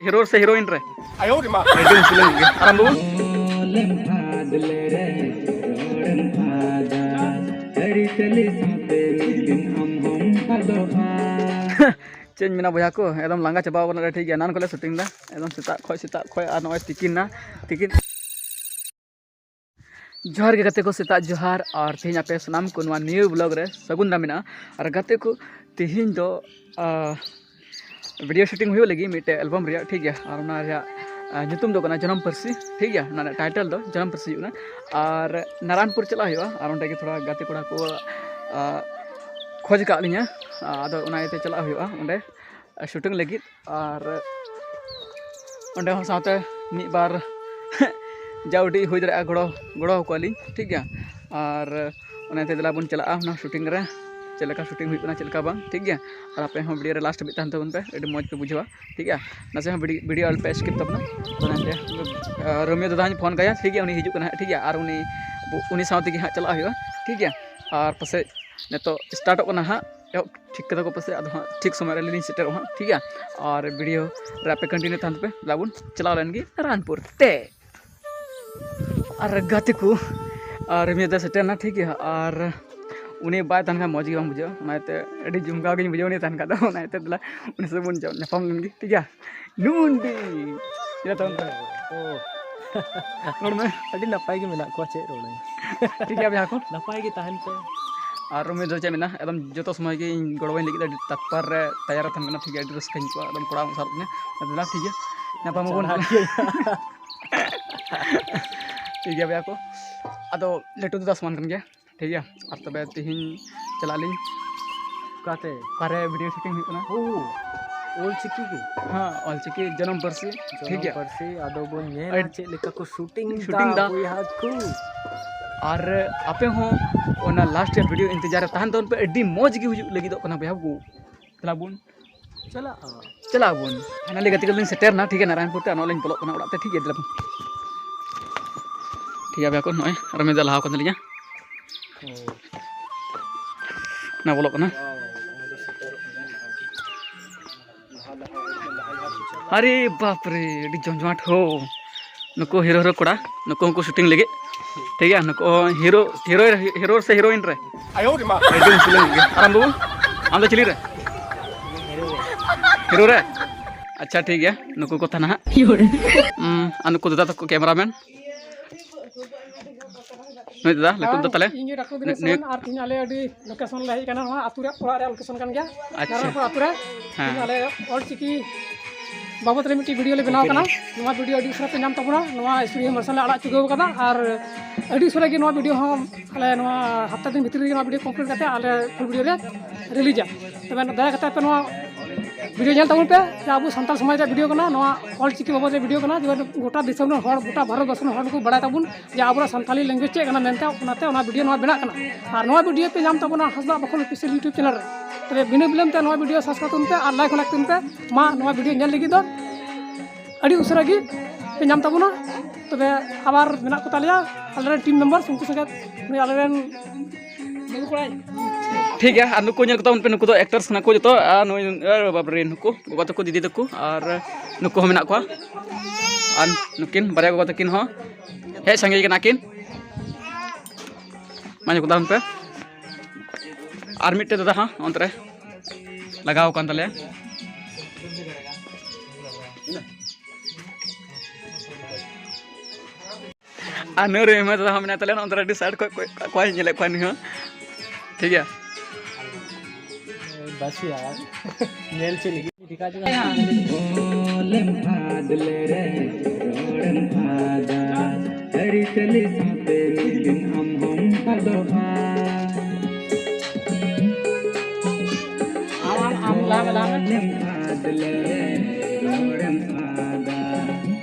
Hero से heroine रे आयो रे मा एडी मुस्लिम गे आराम बाबू चेंज मेना बया को एकदम लांगा चाबा बना ठीक है नान को शूटिंग दा एकदम सेता खय और नय तिकिन ना तिकिन जोहार के गाते को सेता जोहार और तेज आपे सनाम को न्यू ब्लॉग रे सगुन दा मेना और गाते को तेहिन दो वीडियो शूटिंग हुई लगी मिटे एल्बम रिया ठीक है और ना रिया जुतुम दो कना जनम परसी ठीक है ना टाइटल दो जनम परसी ना और नारायणपुर चला हुआ और उनके थोड़ा गाते कोड़ा को खोज का लिया आदो उनाते चला हुआ उंडे शूटिंग लगी और उंडे हो साथे मी बार जाउडी हुई दरा गड़ो गड़ो कोली ठीक है और उनाते दला बन चला ना शूटिंग रे चलका शूटिंग हुई चलका बांग ठीक है और आपे हम वीडियो रे लास्ट भी तहन तबन पे एडी मौज पे बुझवा ठीक है नसे हम वीडियो अल्प स्किप तबना रमियो दादा फोन गया ठीक है उनी हिजु कना ठीक है और उनी साथी के हाँ चला हुआ ठीक है और पासे नेतो स्टार्ट कना हाँ ठीक कदा को पासे अद हाँ ठीक समय रे सेटर हाँ ठीक है और वीडियो रे आपे कंटिन्यू तहन पे लाबुन चला लेनगी नारायणपुर ते और गाते को रमियो दा सेटर ना ठीक है और उन्हें बाय तन का मौज बुझे अभी जुमका बुझे उन्हें तन का दला उन्हें सब नपाम लेंगे ठीक है नूंडी नपाय के मेना को चे रोड ठीक है को नपाय के तहन पे और उमें चे मेना एकदम जो समय के गड़वाई लगे तत्पर तैयार तहन ठीक है रस्क एकदम कोड़ा सारे दला ठीक है नपाम ठीक है भैया को अदो लेटू दस मान गया ठीक है और तब तेहिन चला ली काते कारे वीडियो शूटिंग होना ओल चिकी की हाँ ऑल चिकी जन्म परसी ठीक है परसी आदो बोन ने चे लेका को शूटिंग दा कोई हाथ को और आपे हो ओना लास्ट वीडियो इंतजार तहन तन पे एडी मौज की हुजु लगी दो कना भैया को चला बुन चला बुन फाइनली गति कलिन सेटर ना ठीक है नारायणपुर ते अनलिन बोलो कना उड़ाते ठीक है दिला ठीक है भैया को नय रमे दला को दलिया ना बोलो कना अरे बाप रे एडी जंजमाट हो नुको हीरो कोड़ा नुको को शूटिंग लगे ठीक है नुको हीरो से हीरोइन रे आयो रे मा एडी मुस्लिम गे आराम बाबू आम दो चली रे हीरो रे अच्छा ठीक है नुको को थाना नुको दादा तक कैमरामैन नय दादा लेटू द तले इंगे डॉक्टर दिनेशन और तीन आले अडी लोकेशन ले कना नवा आतु रे ओरा रे लोकेशन कन गया नारायणपुर आतु रे तीन आले ऑल चिकी बाबत रे मिटी वीडियो ले बनाव कना नवा वीडियो अडी सरा पे नाम तबना नवा स्टूडियो मरसल आड़ा चुगो कदा और अडी सरा के नवा वीडियो हम आले नवा हफ्ता दिन भीतर नवा वीडियो कंप्लीट करते आले फुल वीडियो रे रिलीज तबे दया करते पे नवा वीडियो जल तबन पे अब सानताल समाज वीडियो कना नवा ऑल चिकी बाबत वीडियो कना जो गोटा दिसम हर गोटा भारत वर्ष हर को बड़ा तबन जे अब सानताली लैंग्वेज चे कना मेनते ओनाते ओना वीडियो नवा बना कना और नवा वीडियो पे नाम तबना हसबा बखल ऑफिशियल यूट्यूब चैनल रे तबे बिना बिलम ते नवा वीडियो सब्सक्राइब तुम पे और लाइक लाइक तुम पे मा नवा वीडियो ñel lagi do अड़ी उसरा गी पे नाम तबना तबे आबार मेना को तालिया आलरेन टीम मेंबर उनको सगत नुई आलरेन बाबू कोड़ाई ठीक है और नुको ñel को नुको दो एक्टर्स ना को जो बाप रे नुको गोगा तको दीदी तको और नुको हो मेना को और नुकिन बारे गोगा तकिन हो हे संगे के नाकिन माने को दाम पे और मिटे दादा हां अंतरे लगाओ कान तले नरे में दादा हम तले अंतरे डिसाइड कोई ñele को नहीं ठीक है बस यार नेल चली दिखा दे ओलम आदले रे रोडन आदा हरी चली साथे मिलिन हम अदोहा आम ला आदले रे रोडन आदा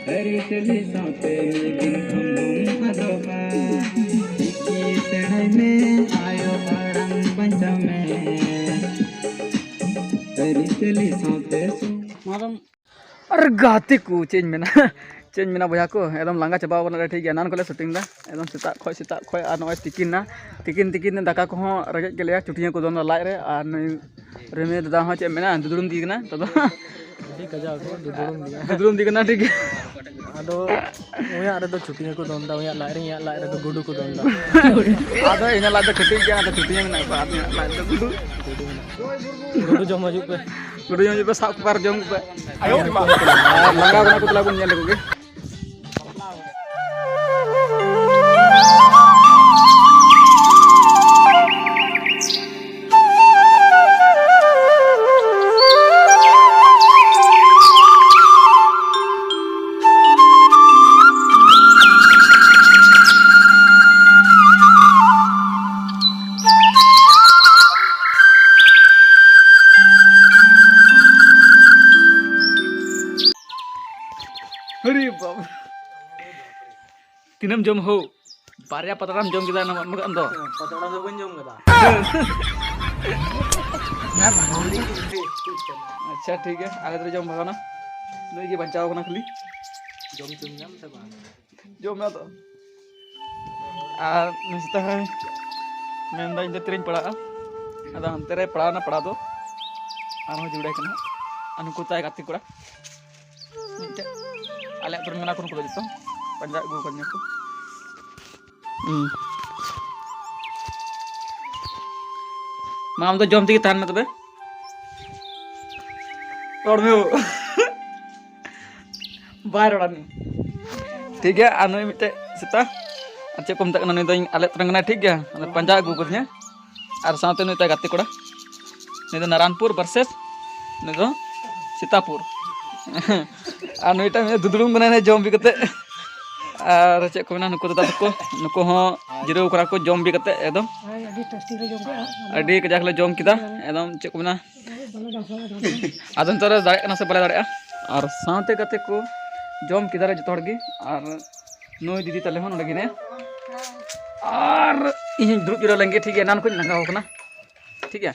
हरी चली साथे मिलिन हम अदोहा इकी सड़ाई में आयो अड़ंग पंचमे अरे गाते को चेंज मेना बया को एकदम लांगा चाबा बना ठीक है नान को शूटिंग दा एकदम सेता खय और नय तिकिन दाका को रगे के लिया चुटिया को दोन लाइट रे और रेमे दादा चे मेना दुदुरुम दी ना तो ᱟᱹᱰᱤ ᱠᱟᱡᱟᱠ ᱠᱚ ᱫᱩᱫᱩᱲᱩᱢ ᱫᱤᱭᱟ दुदुम दी कना ठीक है ᱟᱫᱚ ᱩᱱᱤᱭᱟᱜ ᱨᱮᱫᱚ ᱪᱷᱩᱴᱤ ᱠᱚ ᱫᱚᱱᱫᱟ ᱩᱱᱤᱭᱟᱜ ᱞᱟᱡ ᱨᱮ ᱤᱧᱟᱹᱜ ᱞᱟᱡ ᱨᱮᱫᱚ ᱜᱩᱰᱩ ᱠᱚ ᱫᱚᱱᱫᱟ आधा इन लाद कटी गया आधा छुट्टी में ना आदमी लाद गुडू गुडू जम हजू पे गुडू जो पे साफ पर जम पे लंगा बना को लागू ñal को अरे बाप तीनम जम हो बारिया पतराम जम किदा ना मगन दो पतड़ा दो बन जम गदा अच्छा ठीक है आगे तो जम भगाना नहीं ये बचाओ करना खाली जम तुम जम से बाहर जो मैं तो निश्चित है मैं अंदर इंदर तीन पड़ा अदा हम तेरे पड़ा ना पड़ा दो आराम जुड़े करना अनुकूलता है काती कोड़ा आले तुरंत मना करूँ को पंजा गु करने को माम तो जम थी तान में तबे रोड में हो बाहर रोड में ठीक है आनो मिटे सीता अच्छा कम तक नने तो आले तुरंत ना ठीक है पंजा गु करने और साथ में तो गाती कोड़ा नहीं तो नारायणपुर वर्सेस नहीं तो सीतापुर और नईटा में दुदुड़ुम बना जम भी कते और चे को ना नुको दादा को नुको हो जिरो करा को जम भी कते एकदम अभी टेस्टी रे जोम अडी कजाक ले जम किदा एकदम चे को ना आदम तोरे दाड़े ना से बले दाड़े और साथे कते को जम किदा रे जतो हड़गी और नोय दीदी तले हो नडगी ने और इन द्रुप जिरो लेंगे ठीक है नान को लंगा हो कना ठीक है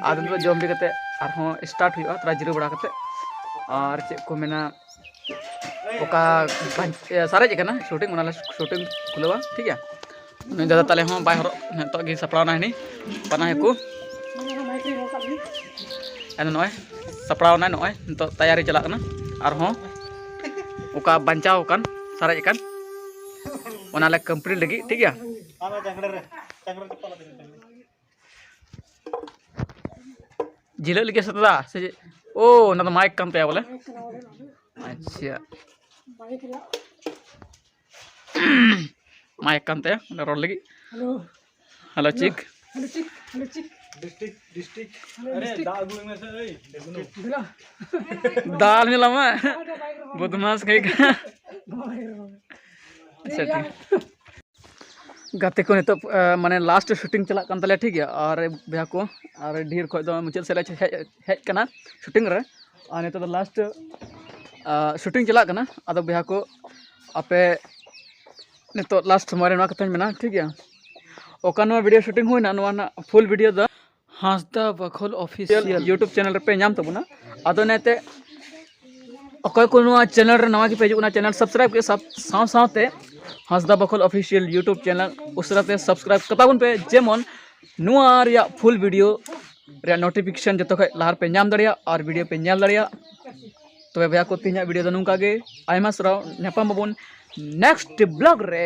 आदम तो जम भी कते और हो स्टार्ट हुआ तरा जिरो बड़ा कते और चे को मेना ओका सारे जगह शूटिंग उना शूटिंग खुलवा ठीक है नहीं दादा ताले हो बाय हरो तो गी सपड़ा ना हनी पना है को एन नय सपड़ा ना नय तो तैयारी चला ना और हो ओका बंचाव कान सारे जगह ओना ले कंप्लीट लगी ठीक है जिले लगे सतदा से ओ ना तो माइक कम पे बोले अच्छा माइक कम ते रोड लगी हेलो हेलो चिक हेलो चिक डिस्ट्रिक्ट अरे दागु में से ए दिला दाल में लमा बदमाश कहीं का अच्छा ठीक गाते को तो माने लास्ट शूटिंग चला कान तले ठीक है और भैया को और ढेर खो दो मुचल से हेज कना शूटिंग रे और ने तो लास्ट शूटिंग चला कना अदो भैया को आपे ने तो लास्ट हमारे ना कतन में ना ठीक है ओका नो वीडियो शूटिंग होइना नो ना full video the Hasda Bakhol official YouTube channel पे नाम तबना अदो नेते ओका को नो चैनल रे नवा की पेज उना चैनल सब्सक्राइब के साथ साथ Hasda Bakhol official YouTube channel उसराते सब्सक्राइब कताबन पे जेमन नुआ रिया फुल वीडियो रिया नोटिफिकेशन जतो ख लार पे नाम दड़िया और वीडियो पे नेल दड़िया तो भैया को तीन वीडियो नुका गे आयमा सराव नेपाम बबन नेक्स्ट ब्लॉग रे।